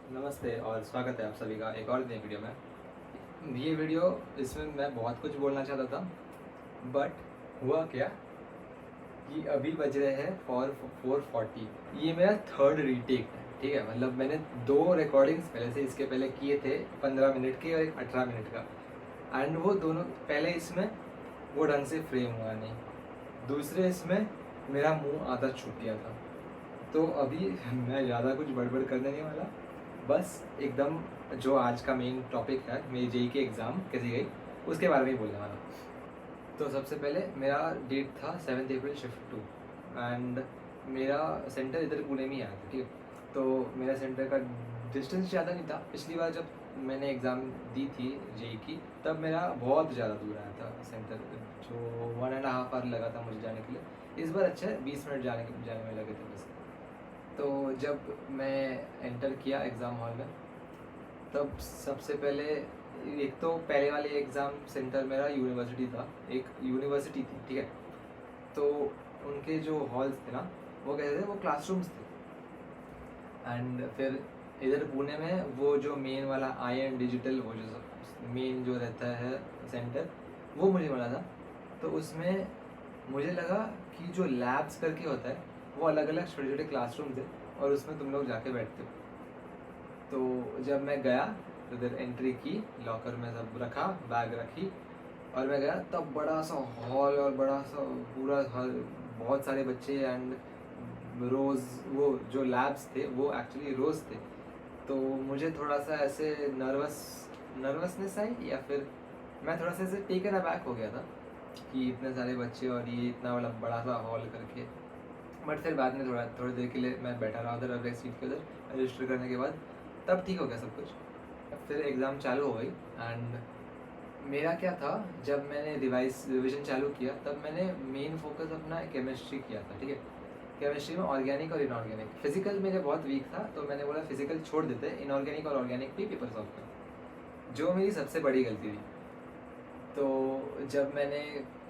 नमस्ते और स्वागत है आप सभी का एक और नई वीडियो में। ये वीडियो इसमें मैं बहुत कुछ बोलना चाहता था, बट हुआ क्या कि अभी बज रहे हैं 4:40। ये मेरा थर्ड रीटेक है, ठीक है। मतलब मैंने दो रिकॉर्डिंग्स पहले से इसके पहले किए थे, 15 मिनट के और एक 18 मिनट का। एंड वो दोनों पहले इसमें वो ढंग से फ्रेम हुआ नहीं, दूसरे इसमें मेरा मुंह आधा छूट गया था। तो अभी मैं ज़्यादा कुछ बड़बड़ करने नहीं वाला, बस एकदम जो आज का मेन टॉपिक है, मेरी जेई की एग्ज़ाम कैसी गई उसके बारे में ही बोलने वाला हूँ। तो सबसे पहले मेरा डेट था 7 अप्रैल शिफ्ट 2, एंड मेरा सेंटर इधर पुणे में ही आया था, ठीक है। तो मेरा सेंटर का डिस्टेंस ज़्यादा नहीं था। पिछली बार जब मैंने एग्ज़ाम दी थी जेई की, तब मेरा बहुत ज़्यादा दूर आया था सेंटर, जो 1.5 आवर लगा था मुझे जाने के लिए। इस बार अच्छा है, 20 मिनट जाने में लगे थे बस। तो जब मैं एंटर किया एग्ज़ाम हॉल में, तब सबसे पहले एक तो पहले वाले एग्ज़ाम सेंटर मेरा यूनिवर्सिटी था, एक यूनिवर्सिटी थी, ठीक है। तो उनके जो हॉल्स थे ना, वो कैसे थे, वो क्लासरूम्स थे। एंड फिर इधर पुणे में वो जो मेन वाला आई एंड डिजिटल, वो जो मेन जो रहता है सेंटर, वो मुझे मिला था। तो उसमें मुझे लगा कि जो लैब्स करके होता है, वो अलग अलग छोटे छोटे क्लासरूम थे और उसमें तुम लोग जाके बैठते हो। तो जब मैं गया तो इधर एंट्री की, लॉकर में सब रखा, बैग रखी और मैं गया, तब बड़ा सा हॉल और बड़ा सा पूरा हॉल, बहुत सारे बच्चे एंड रोज़, वो जो लैब्स थे वो एक्चुअली रोज़ थे। तो मुझे थोड़ा सा ऐसे नर्वसनेस आई, या फिर मैं थोड़ा सा ऐसे टेकन अबैक हो गया था कि इतने सारे बच्चे और ये इतना बड़ा सा हॉल करके। बट फिर बाद में थोड़ी देर के लिए मैं बैठा रहा उधर अपने सीट के उधर, रजिस्टर करने के बाद तब ठीक हो गया सब कुछ। फिर एग्ज़ाम चालू हो गई एंड मेरा क्या था, जब मैंने रिविज़न चालू किया तब मैंने मेन फोकस अपना केमिस्ट्री किया था, ठीक है। केमिस्ट्री में ऑर्गेनिक और इनऑर्गेनिक, फिजिकल मेरे बहुत वीक था, तो मैंने बोला फिजिकल छोड़ देते, इनऑर्गेनिक और ऑर्गेनिक भी पेपर सॉल्व कर, जो मेरी सबसे बड़ी गलती थी। तो जब मैंने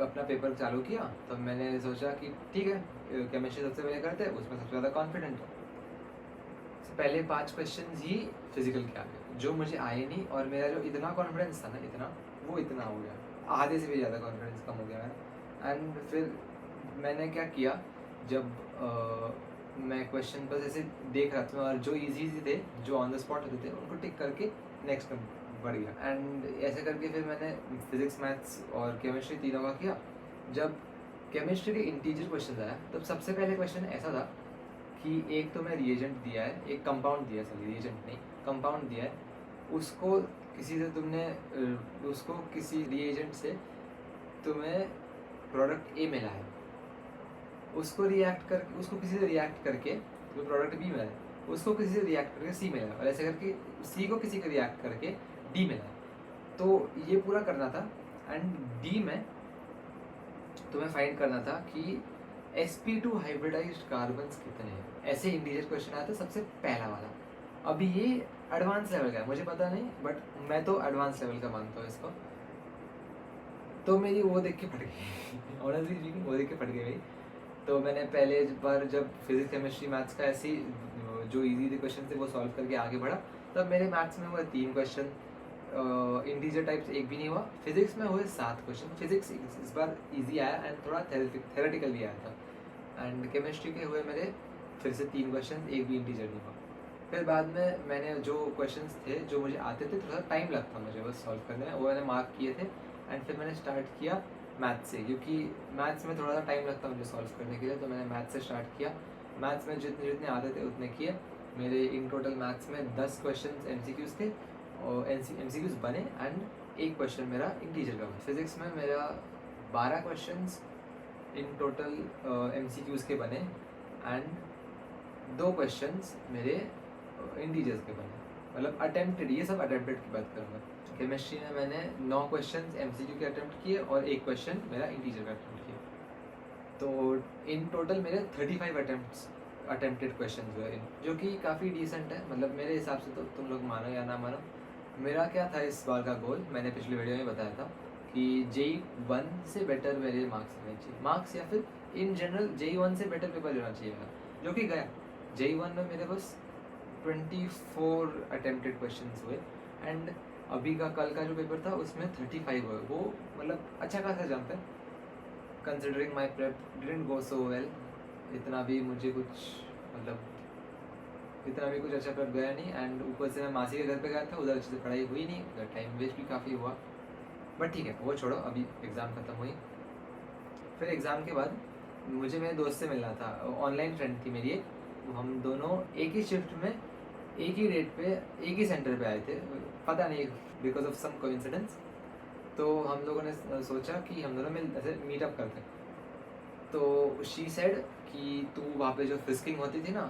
अपना पेपर चालू किया तब मैंने सोचा कि ठीक है, केमिस्ट्री सबसे पहले करते हैं, उसमें सबसे ज़्यादा कॉन्फिडेंट है। पहले 5 क्वेश्चन ही फिजिकल के आ गए, जो मुझे आए नहीं, और मेरा जो इतना कॉन्फिडेंस था ना, वो इतना हो गया, आधे से भी ज़्यादा कॉन्फिडेंस कम हो गया मेरा। एंड फिर मैंने क्या किया, जब मैं क्वेश्चन बस ऐसे देख रहा था और जो इजी थे, जो ऑन द स्पॉट होते थे, उनको टिक करके नेक्स्ट में बढ़ गया। एंड ऐसे करके फिर मैंने फिजिक्स, मैथ्स और केमिस्ट्री तीनों का किया। जब केमिस्ट्री के इंटीजर क्वेश्चन आया, तब सबसे पहले क्वेश्चन ऐसा था कि एक तो मैं रिएजेंट दिया है, एक कंपाउंड दिया है, सॉरी रिएजेंट नहीं, कंपाउंड दिया है, उसको किसी से तुमने उसको किसी रिएजेंट से तुम्हें प्रोडक्ट ए मिला है, उसको किसी से रिएक्ट करके जो प्रोडक्ट बी मिला है, उसको किसी से रिएक्ट करके सी मिला है, और ऐसे करके सी को किसी को रिएक्ट करके डी मिला है। तो ये पूरा करना था। एंड डी में तुम्हें फाइंड करना था कि sp2 हाइब्रिडाइज्ड कार्बन्स कितने हैं, ऐसे इंटीजर क्वेश्चन आया था सबसे पहला वाला। अभी ये एडवांस लेवल का है, मुझे पता नहीं, बट मैं तो एडवांस लेवल का मानता हूँ इसको। तो मेरी वो देख के फट गई ऑनेस्टली स्पीकिंग, वो देख के फट गई मेरी। तो मैंने पहले बार जब फिजिक्स, केमिस्ट्री, मैथ्स का ऐसी जो इजी थे क्वेश्चन थे वो सॉल्व करके आगे बढ़ा, तब मेरे मैथ्स में हुए 3 क्वेश्चन, इंटीजर टाइप्स एक भी नहीं हुआ। फिजिक्स में हुए 7 क्वेश्चन, फिजिक्स इस बार इजी आया एंड थोड़ा थेरेटिकल भी आया था। एंड केमिस्ट्री के हुए मेरे फिर से 3 क्वेश्चन, एक भी इंटीजर नहीं हुआ। फिर बाद में मैंने जो क्वेश्चंस थे जो मुझे आते थे, थोड़ा टाइम लगता मुझे बस सॉल्व करने में, वो मैंने मार्क किए थे। एंड फिर मैंने स्टार्ट किया मैथ्स से, क्योंकि मैथ्स में थोड़ा सा टाइम लगता मुझे सॉल्व करने के लिए, तो मैंने मैथ्स से स्टार्ट किया। मैथ्स में जितने जितने आते थे उतने किए। मेरे इन टोटल मैथ्स में 10 क्वेश्चन MCQs थे और MCQs बने, एंड एक क्वेश्चन मेरा इंटीजर का बना। फिजिक्स में मेरा 12 क्वेश्चन इन टोटल MCQs के बने, एंड 2 क्वेश्चन मेरे इंटीजर्स के बने, मतलब अटेम्प्टेड, ये सब अटेम्प्टेड की बात करूँगा। केमिस्ट्री में मैंने 9 क्वेश्चन MCQ के अटेम्प्ट किए और एक क्वेश्चन मेरा इंटीजर का अटेम्प्ट किया। तो इन टोटल मेरे 35 अटेम्प्टेड क्वेश्चन हुए, जो कि काफ़ी डिसेंट है, मतलब मेरे हिसाब से। तो तुम लोग मानो या ना मानो, मेरा क्या था इस बार का गोल, मैंने पिछले वीडियो में बताया था कि JEE 1 से बेटर मेरे मार्क्स आने चाहिए, मार्क्स या फिर इन जनरल JEE 1 से बेटर पेपर लेना चाहिए मेरा, जो कि गया। JEE 1 में मेरे बस 24 अटेम्प्टेड क्वेश्चन हुए एंड अभी का कल का जो पेपर था उसमें 35 हुए। वो मतलब अच्छा खासा जंप है considering my prep didn't go so well. इतना भी मुझे कुछ मतलब इतना भी कुछ अच्छा प्रेप गया नहीं एंड ऊपर से मैं मासी के घर पे गया था, उधर अच्छे से पढ़ाई हुई नहीं, उधर टाइम वेस्ट भी काफ़ी हुआ। बट ठीक है वो छोड़ो, अभी एग्ज़ाम ख़त्म हुई। फिर एग्ज़ाम के बाद मुझे मेरे दोस्त से मिलना था, ऑनलाइन फ्रेंड थी मेरी एक, हम दोनों एक ही शिफ्ट में एक ही डेट पे एक ही सेंटर पे आए थे, पता नहीं बिकॉज ऑफ सम कोइंसिडेंस। तो हम लोगों ने सोचा कि हम दोनों मिल ऐसे मीटअप करते। तो शी सेड कि तू वहाँ पे जो फ्रिस्किंग होती थी ना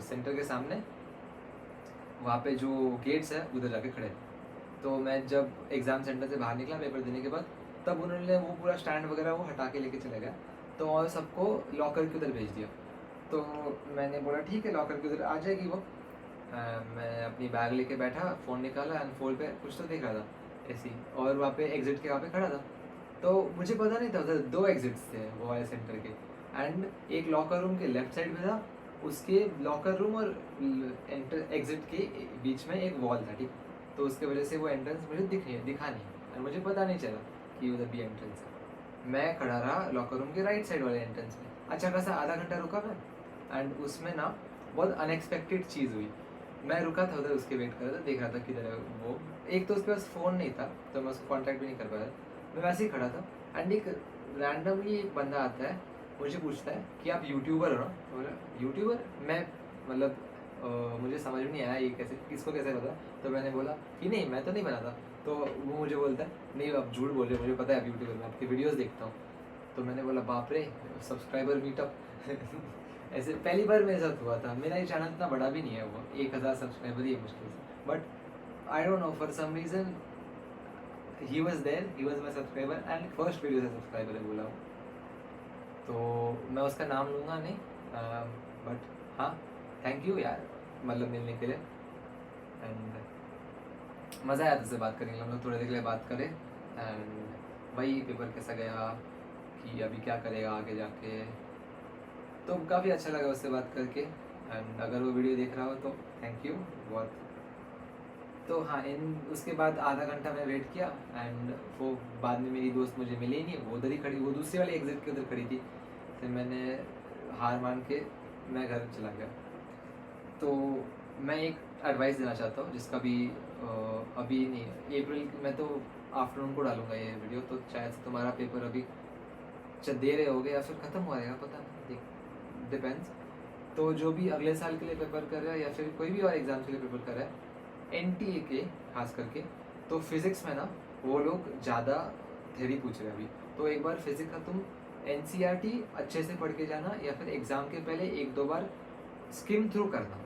सेंटर के सामने, वहाँ पे जो गेट्स है उधर जाके खड़े। तो मैं जब एग्ज़ाम सेंटर से बाहर निकला पेपर देने के बाद, तब उन्होंने वो पूरा स्टैंड वगैरह वो हटा के लेके चले गया, तो और सबको लॉकर के उधर भेज दिया। तो मैंने बोला ठीक है लॉकर के उधर आ जाएगी वो। मैं अपनी बैग लेके बैठा, फ़ोन निकाला एंड फोन पे कुछ तो देख रहा था ऐसी, और वहाँ पे एग्ज़िट के वहाँ पे खड़ा था। तो मुझे पता नहीं था उधर 2 एग्ज़िट्स थे वो वाले सेंटर के एंड एक लॉकर रूम के लेफ़्ट साइड में था, उसके लॉकर रूम और एग्ज़िट के बीच में एक वॉल था, ठीक। तो उसके वजह से वो एंट्रेंस मुझे दिखा नहीं और मुझे पता नहीं चला कि उधर भी एंट्रेंस है। मैं खड़ा रहा लॉकर रूम के राइट साइड वाले एंट्रेंस में, अच्छा खासा आधा घंटा रुका मैं एंड उसमें ना बहुत अनएक्सपेक्टेड चीज़ हुई। मैं रुका था उधर, उसके वेट कर रहा था, देख रहा था किधर है वो। एक तो उसके पास फ़ोन नहीं था तो मैं उसको कॉन्टैक्ट भी नहीं कर पाया, मैं वैसे ही खड़ा था एंड एक रैंडमली एक बंदा आता है, मुझे पूछता है कि आप यूट्यूबर हो ना। बोला यूट्यूबर, मैं मतलब मुझे समझ में नहीं आया ये कैसे, किसको कैसे पता। तो मैंने बोला कि नहीं मैं तो नहीं बनाता। तो वो मुझे बोलता है नहीं आप झूठ बोल रहे हो, मुझे पता है आप यूट्यूबर, मैं आपके वीडियोस देखता हूँ। तो मैंने बोला बाप रे सब्सक्राइबर मीटअप ऐसे पहली बार मेरे साथ हुआ था। मेरा ये चैनल इतना बड़ा भी नहीं है, वो 1000 सब्सक्राइबर ही है मुश्किल से, but I don't know for some reason he was there, he was my subscriber and first video से सब्सक्राइबर है बोला हूँ। तो मैं उसका नाम लूँगा नहीं, बट हाँ थैंक यू यार मतलब मिलने के लिए एंड मज़ा आया तुझसे बात करेंगे। हम लोग थोड़ी देर के लिए बात करें एंड वही पेपर कैसा गया कि अभी क्या करेगा आगे जाके, तो काफ़ी अच्छा लगा उससे बात करके एंड अगर वो वीडियो देख रहा हो तो थैंक यू बहुत। तो हाँ इन उसके बाद आधा घंटा मैं वेट किया एंड वो बाद में मेरी दोस्त मुझे मिली ही नहीं, वो उधर ही खड़ी, वो दूसरी वाली एग्जिट के उधर खड़ी थी। फिर मैंने हार मान के मैं घर चला गया। तो मैं एक एडवाइस देना चाहता हूँ जिसका भी अभी नहीं, अप्रैल में तो आफ्टरनून को डालूंगा ये वीडियो, तो शायद से तुम्हारा पेपर अभी दे रहे होगे या फिर ख़त्म हुआ रहेगा, पता नहीं, डिपेंड्स। तो जो भी अगले साल के लिए पेपर कर रहा है या फिर कोई भी और एग्ज़ाम के लिए पेपर कर रहा है, NTA के खास करके, तो फिज़िक्स में ना वो लोग ज़्यादा थ्योरी पूछ रहे हैं अभी। तो एक बार फिज़िक्स का तुम NCERT अच्छे से पढ़ के जाना या फिर एग्ज़ाम के पहले 1-2 बार स्किम थ्रू करना।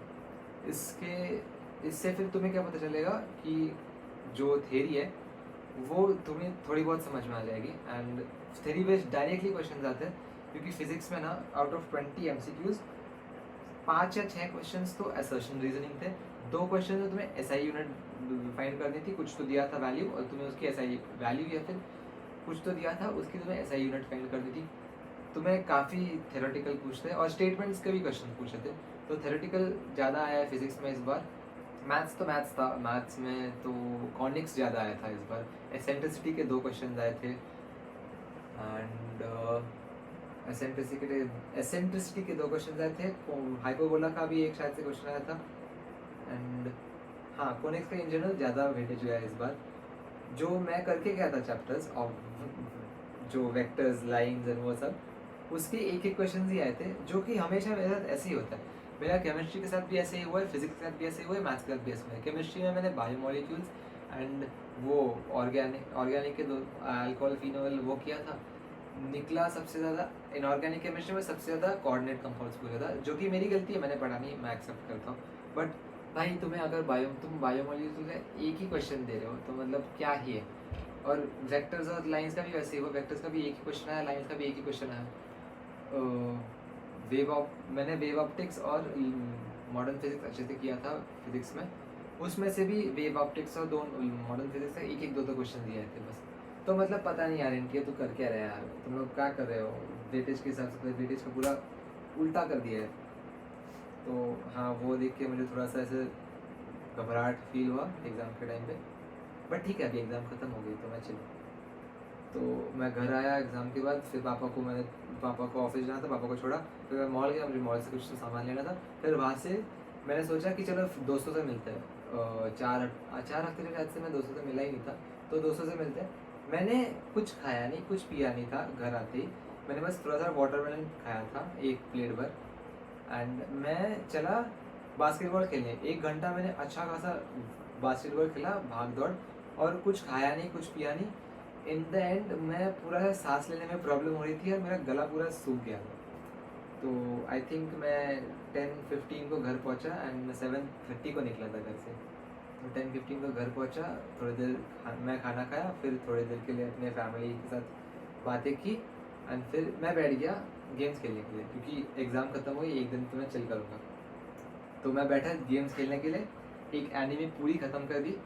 इससे फिर तुम्हें क्या पता चलेगा कि जो थ्योरी है वो तुम्हें थोड़ी बहुत समझ में आ जाएगी and theory based directly question आते हैं, क्योंकि फिजिक्स में ना आउट ऑफ 20 MCQs 5 या 6 क्वेश्चन तो असर्शन रीजनिंग थे, 2 क्वेश्चन में तुम्हें SI यूनिट फाइंड करनी थी, कुछ तो दिया था वैल्यू और तुम्हें उसकी SI वैल्यू या फिर कुछ तो दिया था उसकी तुम्हें SI यूनिट फाइंड करनी थी। तुम्हें काफ़ी थेरोटिकल पूछते हैं और स्टेटमेंट्स के भी क्वेश्चन पूछे थे, तो थेरोटिकल ज़्यादा आया है फिजिक्स में इस बार। मैथ्स तो मैथ्स था, मैथ्स में तो कॉनिक्स ज़्यादा आया था इस बार, एसेंट्रिसिटी के 2 क्वेश्चन आए थे एंड एसेंट्रिसिटी के 2 क्वेश्चन आए थे, हाइपरबोला का भी एक शायद से क्वेश्चन आया था एंड हाँ कॉनिक्स का इन जनरल ज़्यादा वेटेज हुआ है इस बार। जो मैं करके गया था चैप्टर्स और जो वेक्टर्स लाइंस एंड वो सब, उसके एक एक क्वेश्चन ही आए थे, जो कि हमेशा मेरे साथ ऐसे ही होता है। मेरा केमिस्ट्री के साथ भी ऐसे ही हुआ है, फिजिक्स के साथ भी ऐसे ही हुआ है, मैथ्स के साथ भी ऐसे हुआ है। केमिस्ट्री में मैंने बायोमोलिक्यूल्स एंड वो ऑर्गेनिक के 2 अल्कोहल फिनोल वो किया था, निकला सबसे ज़्यादा इनऑर्गेनिक केमिस्ट्री में सबसे ज़्यादा कोऑर्डिनेट कंपाउंड्स पूछा था, जो कि मेरी गलती है, मैंने पढ़ा नहीं, मैं एक्सेप्ट करता हूँ। बट भाई तुम्हें अगर तुम बायोमोलिक्यूल का एक ही क्वेश्चन दे रहे हो तो मतलब क्या ही है। और वेक्टर्स और लाइंस का भी वैसे ही हुआ, वेक्टर्स का भी एक ही क्वेश्चन आया, लाइंस का भी एक ही क्वेश्चन आया। मैंने वेव ऑप्टिक्स और मॉडर्न फिजिक्स अच्छे से किया था फिजिक्स में, उसमें से भी वेव ऑप्टिक्स और मॉडर्न फिजिक्स से एक एक दो क्वेश्चन दिए थे बस। तो मतलब पता नहीं यार इनके तू कर क्या रहे यार, तुम लोग क्या कर रहे हो, वेटेज के हिसाब से वेटेज का पूरा उल्टा कर दिया है। तो हाँ, वो देख के मुझे थोड़ा सा ऐसे घबराहट फील हुआ एग्ज़ाम के टाइम पे। बट ठीक है, अभी एग्ज़ाम ख़त्म हो गई तो मैं चिल। तो मैं घर आया एग्ज़ाम के बाद, फिर पापा को ऑफिस जाना था, पापा को छोड़ा, फिर मैं मॉल गया, मुझे मॉल से कुछ सामान लेना था। फिर वहाँ से मैंने सोचा कि चलो दोस्तों से मिलते हैं। 4 हफ्ते से शायद से मैं दोस्तों से मिला ही नहीं था, तो दोस्तों से मिलते हैं। मैंने कुछ खाया नहीं, कुछ पिया नहीं था घर आते ही। मैंने बस थोड़ा सा वाटरमेलन खाया था, 1 प्लेट भर। एंड मैं चला बास्केटबॉल खेलने। 1 घंटा मैंने अच्छा खासा बास्केटबॉल खेला, भाग दौड़, और कुछ खाया नहीं, कुछ पिया नहीं। इन द एंड मैं पूरा सांस लेने में प्रॉब्लम हो रही थी और मेरा गला पूरा सूख गया था। तो आई थिंक मैं 10:15 को घर पहुंचा एंड मैं 7:30 को निकला था घर से। तो 10:15 को घर पहुंचा, थोड़ी देर मैं खाना खाया, फिर थोड़ी देर के लिए अपने फैमिली के साथ बातें की, एंड फिर मैं बैठ गया गेम्स खेलने के लिए, क्योंकि एग्ज़ाम ख़त्म हुई, 1 दिन तो मैं चिल करूँगा। तो मैं बैठा गेम्स खेलने के लिए, एक एनीमे पूरी ख़त्म कर दी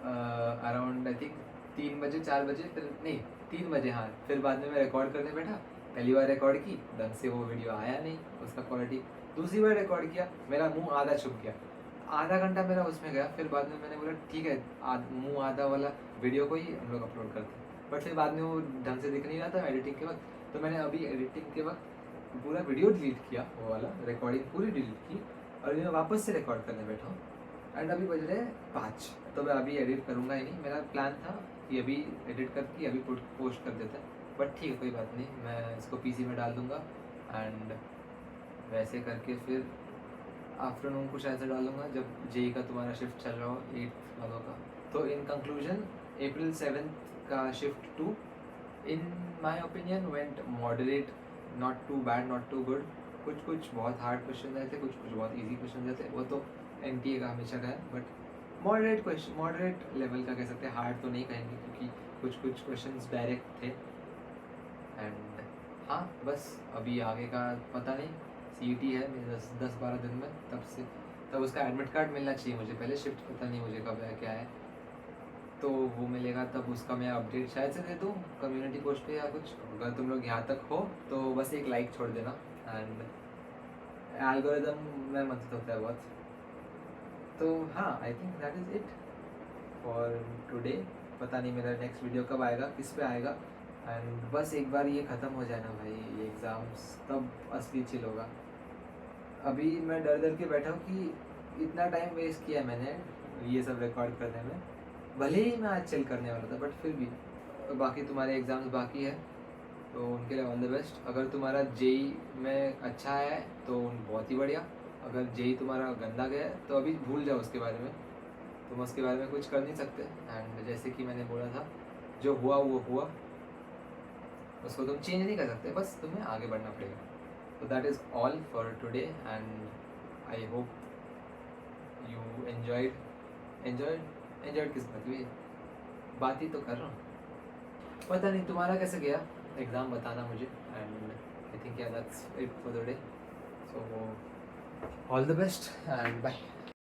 अराउंड आई थिंक 3 बजे 4 बजे, फिर नहीं 3 बजे, हाँ। फिर बाद में मैं रिकॉर्ड करने बैठा, पहली बार रिकॉर्ड की, ढंग से वो वीडियो आया नहीं, उसका क्वालिटी। दूसरी बार रिकॉर्ड किया, मेरा मुंह आधा छुप गया, आधा घंटा मेरा उसमें गया। फिर बाद में मैंने बोला ठीक है, मुंह आधा वाला वीडियो को ही हम लोग अपलोड करते हैं। बट फिर बाद में वो ढंग से दिख नहीं रहा था एडिटिंग के वक्त, तो मैंने अभी एडिटिंग के वक्त पूरा वीडियो डिलीट किया, वो वाला रिकॉर्डिंग पूरी डिलीट की, और मैं वापस से रिकॉर्ड करने बैठा हूँ। एंड अभी बज रहे हैं 5, तो मैं अभी एडिट करूँगा ही नहीं। मेरा प्लान था कि अभी एडिट करके अभी पोस्ट कर देता है, बट ठीक है, कोई बात नहीं, मैं इसको पीसी में डाल दूँगा। एंड वैसे करके फिर आफ्टरनून कुछ ऐसा डालूंगा जब जेई का तुम्हारा शिफ्ट चल रहा हो, 8 वालों का। तो इन कंक्लूजन, April 7 का shift 2 in my opinion went moderate, not too bad, not too good. कुछ बहुत हार्ड क्वेश्चन रहते, कुछ बहुत ईजी क्वेश्चन रहते, वो तो NTA का हमेशा का है। बट मॉडरेट लेवल का कह सकते हैं, हार्ड तो नहीं कहेंगे, क्योंकि कुछ क्वेश्चन डायरेक्ट थे। एंड हाँ, बस अभी आगे का पता नहीं। CET है मेरे 10-12 दिन में, तब उसका एडमिट कार्ड मिलना चाहिए मुझे पहले। शिफ्ट पता नहीं मुझे कब है, क्या है, तो वो मिलेगा तब उसका मैं अपडेट शायद से दे दूँ कम्युनिटी पोस्ट पे या कुछ। अगर तुम लोग यहाँ तक हो तो बस एक लाइक छोड़ देना। एंड एल्गोरिदम में मदद होता है बहुत। तो हाँ, I think that is it for today. पता नहीं मेरा नेक्स्ट वीडियो कब आएगा, किस पे आएगा। एंड बस एक बार ये ख़त्म हो जाए ना भाई, ये एग्ज़ाम्स, तब असली चिल होगा। अभी मैं डर के बैठा हूँ कि इतना टाइम वेस्ट किया मैंने ये सब रिकॉर्ड करने में। भले ही मैं आज चिल करने वाला था, बट फिर भी बाकी तुम्हारे एग्ज़ाम्स बाकी है, तो उनके लिए ऑल द बेस्ट। अगर तुम्हारा जेई में अच्छा है तो बहुत ही बढ़िया। अगर जेई तुम्हारा गंदा गया है तो अभी भूल जाओ उसके बारे में, तुम उसके बारे में कुछ कर नहीं सकते। एंड जैसे कि मैंने बोला था, जो हुआ वो हुआ, उसको तुम चेंज नहीं कर सकते, बस तुम्हें आगे बढ़ना पड़ेगा। तो that is all for today, and I hope you enjoyed किस बात में, बात ही तो कर रहा हूँ। पता नहीं तुम्हारा कैसे गया एग्ज़ाम, बताना मुझे। And I think that's it for the day. So all the best and bye.